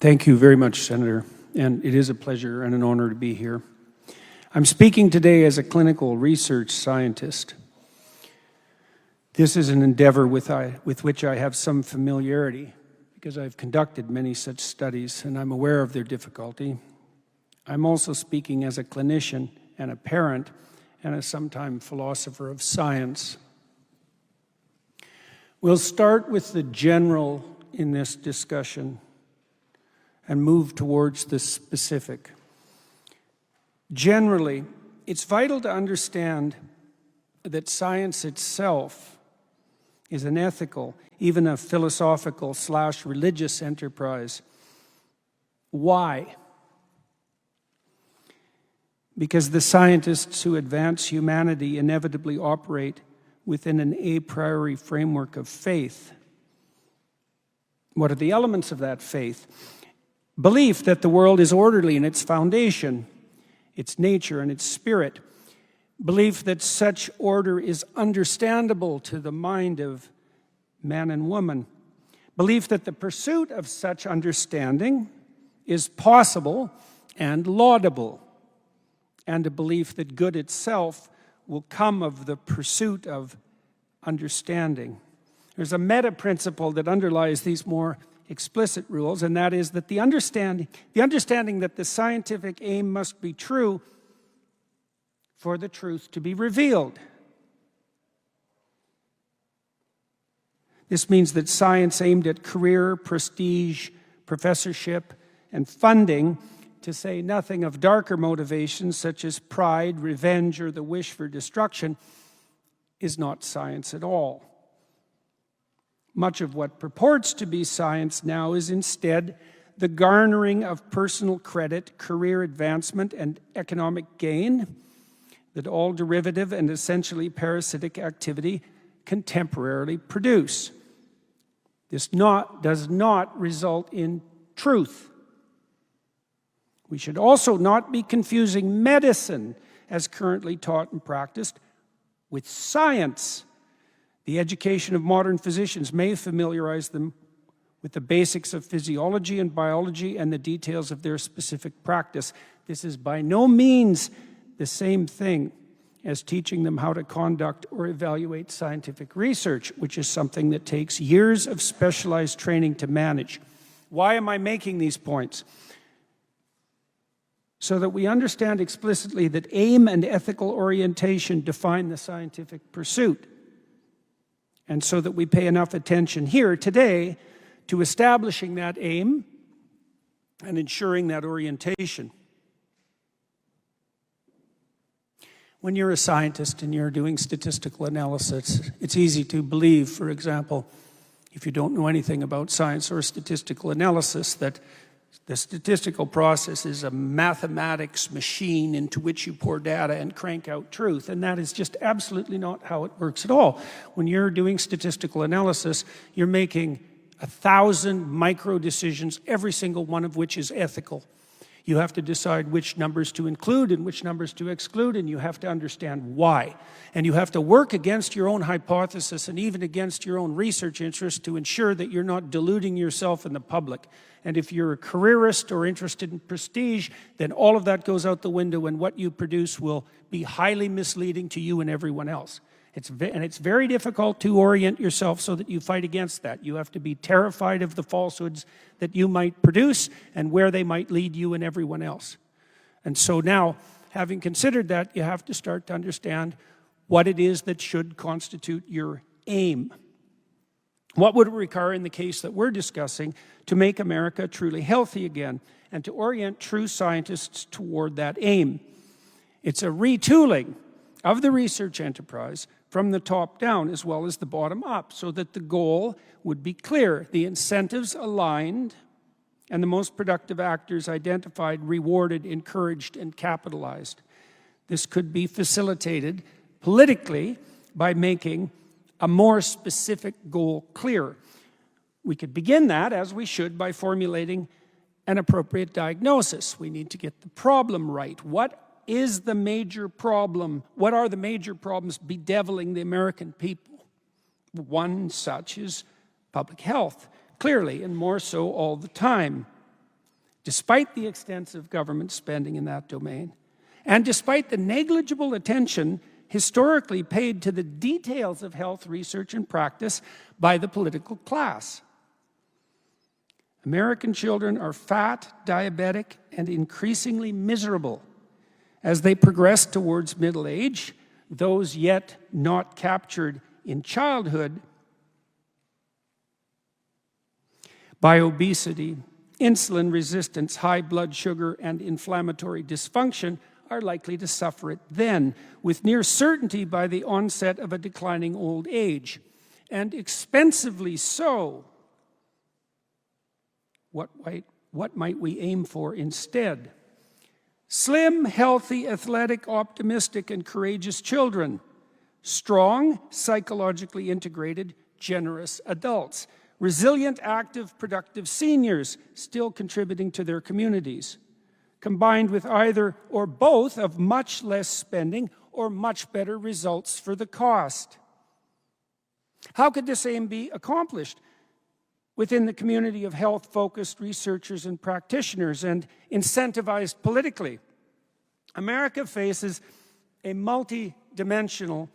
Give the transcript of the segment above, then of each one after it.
Thank you very much, Senator, and it is a pleasure and an honor to be here. I'm speaking today as a clinical research scientist. This is an endeavor with which I have some familiarity because I've conducted many such studies and I'm aware of their difficulty. I'm also speaking as a clinician and a parent and a sometime philosopher of science. We'll start with the general in this discussion and move towards the specific. Generally, it's vital to understand that science itself is an ethical, even a philosophical/religious enterprise. Why? Because the scientists who advance humanity inevitably operate within an a priori framework of faith. What are the elements of that faith? Belief that the world is orderly in its foundation, its nature, and its spirit. Belief that such order is understandable to the mind of man and woman. Belief that the pursuit of such understanding is possible and laudable. And a belief that good itself will come of the pursuit of understanding. There's a meta principle that underlies these more explicit rules, and that is that the understanding that the scientific aim must be true for the truth to be revealed. This means that science aimed at career, prestige, professorship, and funding, to say nothing of darker motivations such as pride, revenge, or the wish for destruction, is not science at all. Much of what purports to be science now is instead the garnering of personal credit, career advancement, and economic gain that all derivative and essentially parasitic activity can temporarily produce. This does not result in truth. We should also not be confusing medicine, as currently taught and practiced, with science. The education of modern physicians may familiarize them with the basics of physiology and biology and the details of their specific practice. This is by no means the same thing as teaching them how to conduct or evaluate scientific research, which is something that takes years of specialized training to manage. Why am I making these points? So that we understand explicitly that aim and ethical orientation define the scientific pursuit. And so that we pay enough attention here today to establishing that aim and ensuring that orientation. When you're a scientist and you're doing statistical analysis, it's easy to believe, for example, if you don't know anything about science or statistical analysis, that the statistical process is a mathematics machine into which you pour data and crank out truth, and that is just absolutely not how it works at all. When you're doing statistical analysis, you're making 1,000 micro decisions, every single one of which is ethical. You have to decide which numbers to include and which numbers to exclude, and you have to understand why. And you have to work against your own hypothesis and even against your own research interests to ensure that you're not deluding yourself and the public. And if you're a careerist or interested in prestige, then all of that goes out the window and what you produce will be highly misleading to you and everyone else. It's very difficult to orient yourself so that you fight against that. You have to be terrified of the falsehoods that you might produce and where they might lead you and everyone else. And so now, having considered that, you have to start to understand what it is that should constitute your aim. What would it require in the case that we're discussing to make America truly healthy again and to orient true scientists toward that aim? It's a retooling of the research enterprise from the top down as well as the bottom up, so that the goal would be clear, the incentives aligned, and the most productive actors identified, rewarded, encouraged, and capitalized. This could be facilitated politically by making a more specific goal clear. We could begin that, as we should, by formulating an appropriate diagnosis. We need to get the problem right. What is the major problem? What are the major problems bedeviling the American people? One such is public health, clearly, and more so all the time. despite the extensive government spending in that domain, and despite the negligible attention historically paid to the details of health research and practice by the political class. American children are fat, diabetic, and increasingly miserable as they progress towards middle age. Those yet not captured in childhood by obesity, insulin resistance, high blood sugar, and inflammatory dysfunction are likely to suffer it then, with near certainty by the onset of a declining old age, and expensively so. What might we aim for instead? Slim, healthy, athletic, optimistic, and courageous children. Strong, psychologically integrated, generous adults. Resilient, active, productive seniors, still contributing to their communities. Combined with either or both of much less spending or much better results for the cost. How could this aim be accomplished? Within the community of health-focused researchers and practitioners and incentivized politically. America faces a multi-dimensional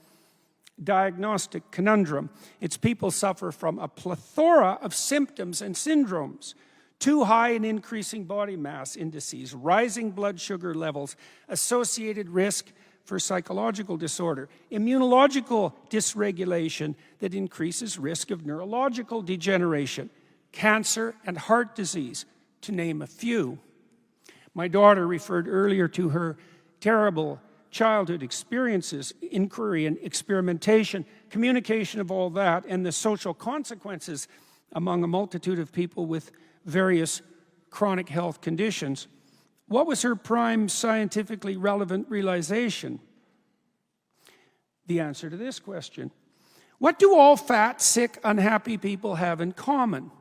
diagnostic conundrum. Its people suffer from a plethora of symptoms and syndromes. Too high and increasing body mass indices, rising blood sugar levels, associated risk for psychological disorder, immunological dysregulation that increases risk of neurological degeneration, cancer and heart disease, to name a few. My daughter referred earlier to her terrible childhood experiences, inquiry and experimentation, communication of all that, and the social consequences among a multitude of people with various chronic health conditions. What was her prime scientifically relevant realization? The answer to this question. What do all fat, sick, unhappy people have in common?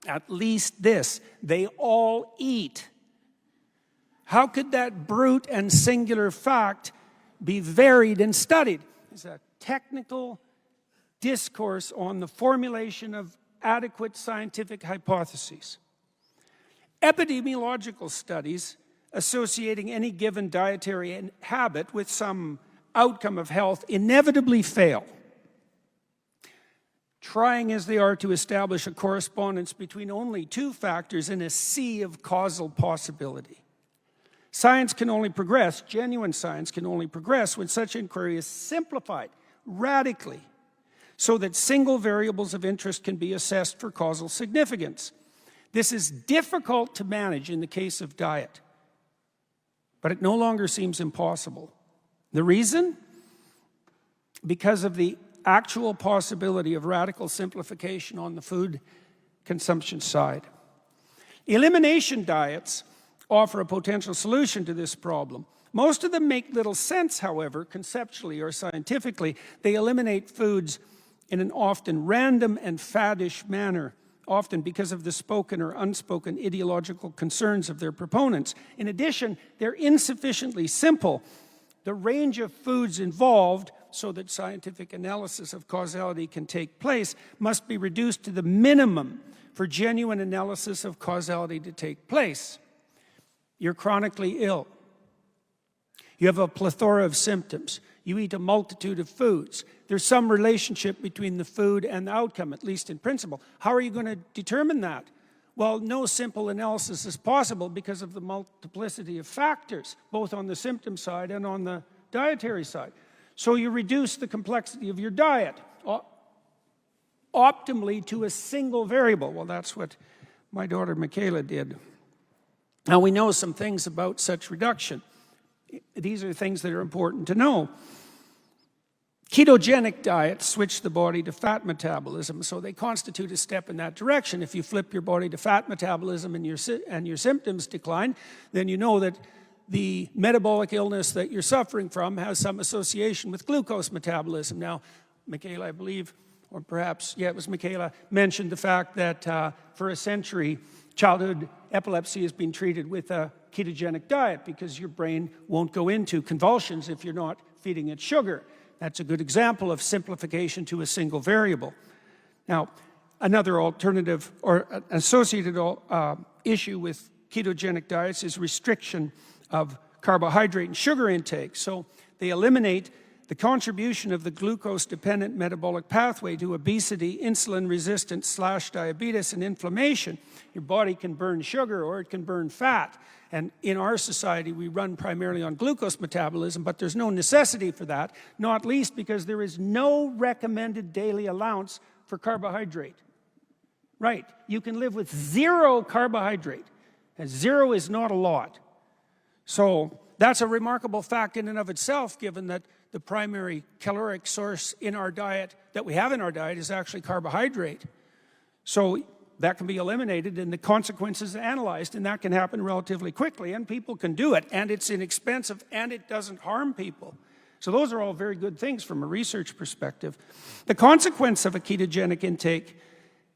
At least this: they all eat. How could that brute and singular fact be varied and studied? It's a technical discourse on the formulation of adequate scientific hypotheses. Epidemiological studies associating any given dietary habit with some outcome of health inevitably fail, trying as they are to establish a correspondence between only two factors in a sea of causal possibility. Science can only progress, genuine science can only progress, when such inquiry is simplified radically so that single variables of interest can be assessed for causal significance. This is difficult to manage in the case of diet, but it no longer seems impossible. The reason? Because of the actual possibility of radical simplification on the food consumption side. Elimination diets offer a potential solution to this problem. Most of them make little sense, however, conceptually or scientifically. They eliminate foods in an often random and faddish manner, often because of the spoken or unspoken ideological concerns of their proponents. In addition, they're insufficiently simple. The range of foods involved, so that scientific analysis of causality can take place, must be reduced to the minimum for genuine analysis of causality to take place. You're chronically ill. You have a plethora of symptoms. You eat a multitude of foods. There's some relationship between the food and the outcome, at least in principle. How are you going to determine that? Well, no simple analysis is possible because of the multiplicity of factors, both on the symptom side and on the dietary side. So you reduce the complexity of your diet optimally to a single variable. Well, that's what my daughter Michaela did. Now, we know some things about such reduction. These are things that are important to know. Ketogenic diets switch the body to fat metabolism, so they constitute a step in that direction. If you flip your body to fat metabolism and your symptoms decline, then you know that the metabolic illness that you're suffering from has some association with glucose metabolism. Now, Michaela, I believe, or perhaps, yeah, it was Michaela, mentioned the fact that for a century, childhood epilepsy has been treated with a ketogenic diet because your brain won't go into convulsions if you're not feeding it sugar. That's a good example of simplification to a single variable. Now, Another alternative or associated issue with ketogenic diets is restriction of carbohydrate and sugar intake. So they eliminate the contribution of the glucose-dependent metabolic pathway to obesity, insulin resistance / diabetes, and inflammation. Your body can burn sugar or it can burn fat. And in our society, we run primarily on glucose metabolism, but there's no necessity for that, not least because there is no recommended daily allowance for carbohydrate. Right, you can live with 0 carbohydrate, and 0 is not a lot. So that's a remarkable fact in and of itself, given that the primary caloric source in our diet, that we have in our diet, is actually carbohydrate. So that can be eliminated and the consequences analyzed, and that can happen relatively quickly, and people can do it, and it's inexpensive, and it doesn't harm people. So those are all very good things from a research perspective. The consequence of a ketogenic intake,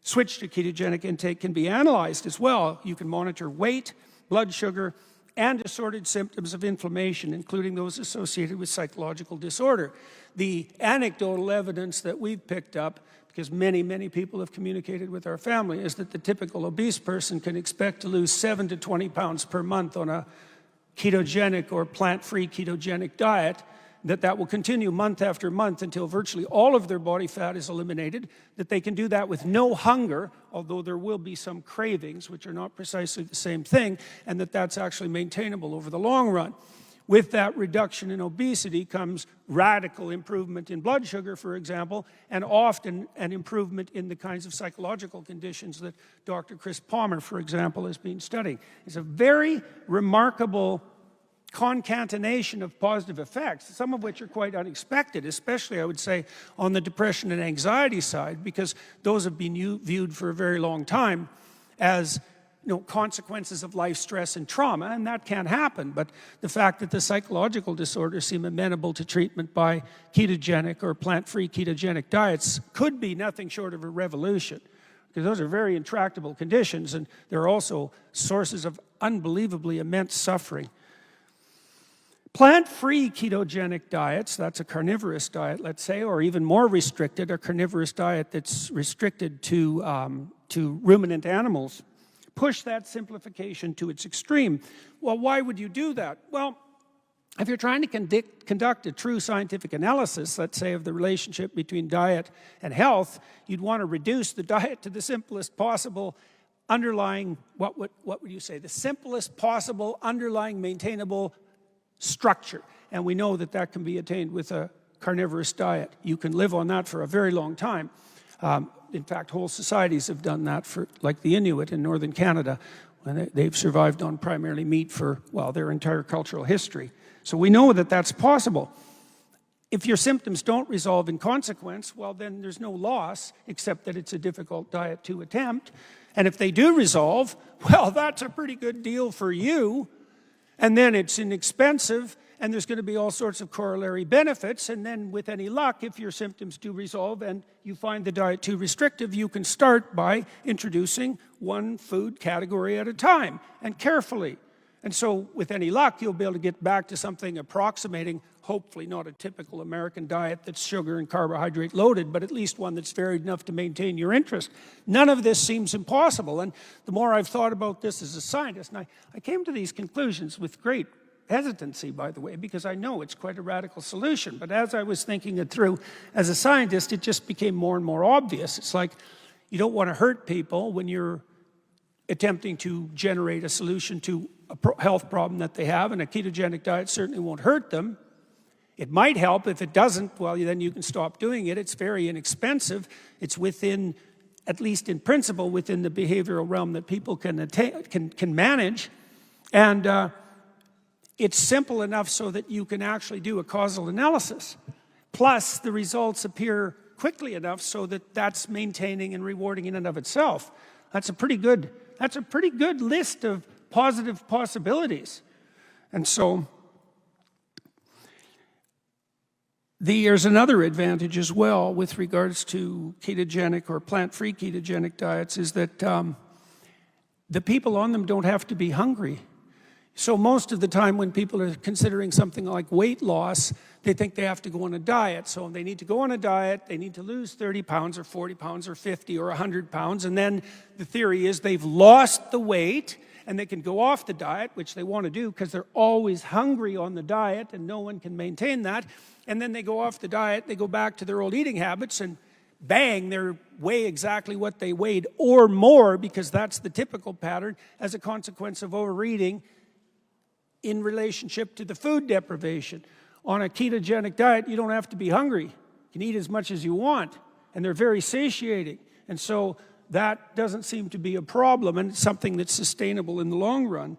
switch to ketogenic intake, can be analyzed as well. You can monitor weight, blood sugar, and assorted symptoms of inflammation, including those associated with psychological disorder. The anecdotal evidence that we've picked up, because many, many people have communicated with our family, is that the typical obese person can expect to lose 7 to 20 pounds per month on a ketogenic or plant-free ketogenic diet, that will continue month after month until virtually all of their body fat is eliminated, that they can do that with no hunger, although there will be some cravings, which are not precisely the same thing, and that's actually maintainable over the long run. With that reduction in obesity comes radical improvement in blood sugar, for example, and often an improvement in the kinds of psychological conditions that Dr. Chris Palmer, for example, has been studying. It's a very remarkable concatenation of positive effects, some of which are quite unexpected, especially, I would say, on the depression and anxiety side, because those have been viewed for a very long time as consequences of life stress and trauma, and that can't happen. But the fact that the psychological disorders seem amenable to treatment by ketogenic or plant-free ketogenic diets could be nothing short of a revolution, because those are very intractable conditions, and they're also sources of unbelievably immense suffering. Plant-free ketogenic diets, that's a carnivorous diet, let's say, or even more restricted, a carnivorous diet that's restricted to ruminant animals, push that simplification to its extreme. Well, why would you do that? Well, if you're trying to conduct a true scientific analysis, let's say, of the relationship between diet and health, you'd want to reduce the diet to the simplest possible underlying, what would you say, the simplest possible underlying maintainable structure. And we know that can be attained with a carnivorous diet. You can live on that for a very long time. In fact, whole societies have done that, for, like the Inuit in northern Canada, when they've survived on primarily meat for, well, their entire cultural history. So we know that that's possible. If your symptoms don't resolve in consequence, well, then there's no loss, except that it's a difficult diet to attempt. And if they do resolve, well, that's a pretty good deal for you. And then it's inexpensive, and there's going to be all sorts of corollary benefits. And then with any luck, if your symptoms do resolve and you find the diet too restrictive, you can start by introducing one food category at a time, and carefully. And so with any luck, you'll be able to get back to something approximating, hopefully not a typical American diet that's sugar and carbohydrate loaded, but at least one that's varied enough to maintain your interest. None of this seems impossible. And the more I've thought about this as a scientist, and I came to these conclusions with great hesitancy, by the way, because I know it's quite a radical solution. But as I was thinking it through as a scientist, it just became more and more obvious. It's like you don't want to hurt people when you're attempting to generate a solution to a health problem that they have, and a ketogenic diet certainly won't hurt them. It might help. If it doesn't, well, then you can stop doing it. It's very inexpensive. It's within, at least in principle, within the behavioral realm that people can manage. And it's simple enough so that you can actually do a causal analysis. Plus, the results appear quickly enough so that that's maintaining and rewarding in and of itself. That's a pretty good list of positive possibilities. And so there's another advantage as well with regards to ketogenic or plant-free ketogenic diets, is that the people on them don't have to be hungry. So most of the time when people are considering something like weight loss, they think they have to go on a diet. So they need to go on a diet, they need to lose 30 pounds or 40 pounds or 50 or 100 pounds, and then the theory is they've lost the weight and they can go off the diet, which they want to do because they're always hungry on the diet and no one can maintain that. And then they go off the diet, they go back to their old eating habits, and bang, they weigh exactly what they weighed or more, because that's the typical pattern as a consequence of overeating in relationship to the food deprivation. On a ketogenic diet, you don't have to be hungry. You can eat as much as you want, and they're very satiating. And so that doesn't seem to be a problem, and it's something that's sustainable in the long run.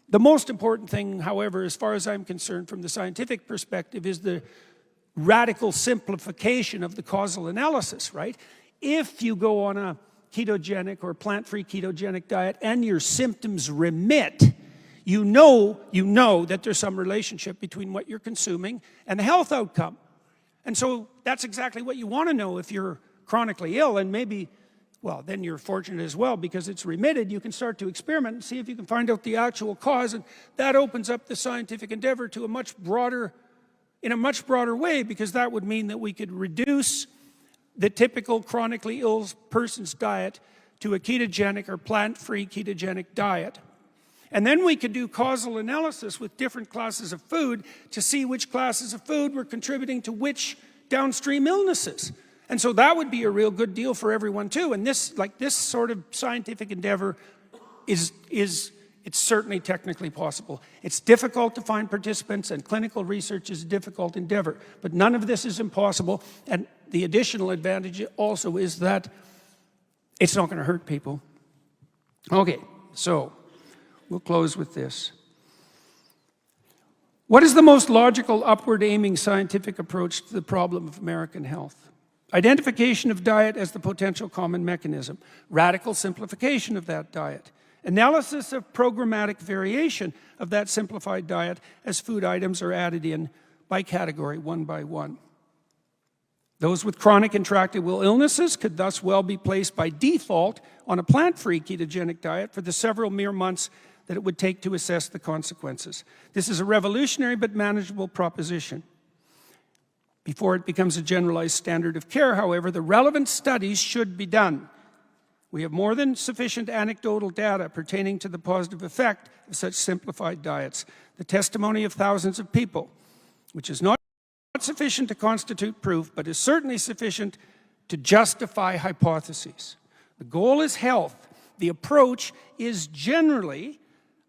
The most important thing, however, as far as I'm concerned from the scientific perspective, is the radical simplification of the causal analysis, right? If you go on a ketogenic or plant-free ketogenic diet and your symptoms remit, you know that there's some relationship between what you're consuming and the health outcome. And so that's exactly what you want to know if you're chronically ill, and maybe, well, then you're fortunate as well because it's remitted. You can start to experiment and see if you can find out the actual cause, and that opens up the scientific endeavor to in a much broader way, because that would mean that we could reduce the typical chronically ill person's diet to a ketogenic or plant-free ketogenic diet. And then we could do causal analysis with different classes of food to see which classes of food were contributing to which downstream illnesses. And so that would be a real good deal for everyone too. And this sort of scientific endeavor it's certainly technically possible. It's difficult to find participants, and clinical research is a difficult endeavor. But none of this is impossible. And the additional advantage also is that it's not going to hurt people. Okay, so we'll close with this. What is the most logical, upward-aiming scientific approach to the problem of American health? Identification of diet as the potential common mechanism. Radical simplification of that diet. Analysis of programmatic variation of that simplified diet as food items are added in by category, one by one. Those with chronic intractable illnesses could thus well be placed by default on a plant-free ketogenic diet for the several mere months that it would take to assess the consequences. This is a revolutionary but manageable proposition. Before it becomes a generalized standard of care, however, the relevant studies should be done. We have more than sufficient anecdotal data pertaining to the positive effect of such simplified diets. The testimony of thousands of people, which is not sufficient to constitute proof, but is certainly sufficient to justify hypotheses. The goal is health. The approach is generally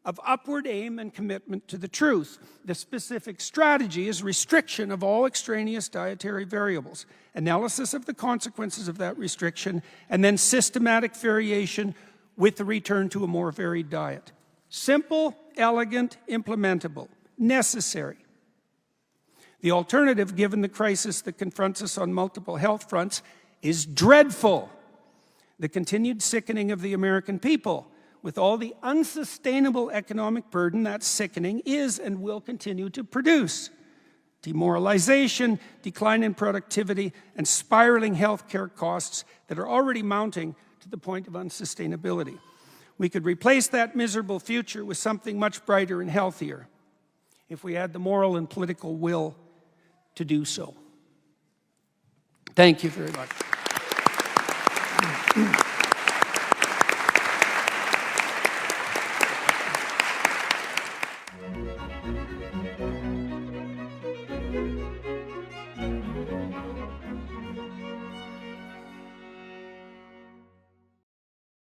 of upward aim and commitment to the truth. The specific strategy is restriction of all extraneous dietary variables, analysis of the consequences of that restriction, and then systematic variation with the return to a more varied diet. Simple, elegant, implementable, necessary. The alternative, given the crisis that confronts us on multiple health fronts, is dreadful. The continued sickening of the American people, with all the unsustainable economic burden that sickening is and will continue to produce. Demoralization, decline in productivity, and spiraling healthcare costs that are already mounting to the point of unsustainability. We could replace that miserable future with something much brighter and healthier if we had the moral and political will to do so. Thank you very much.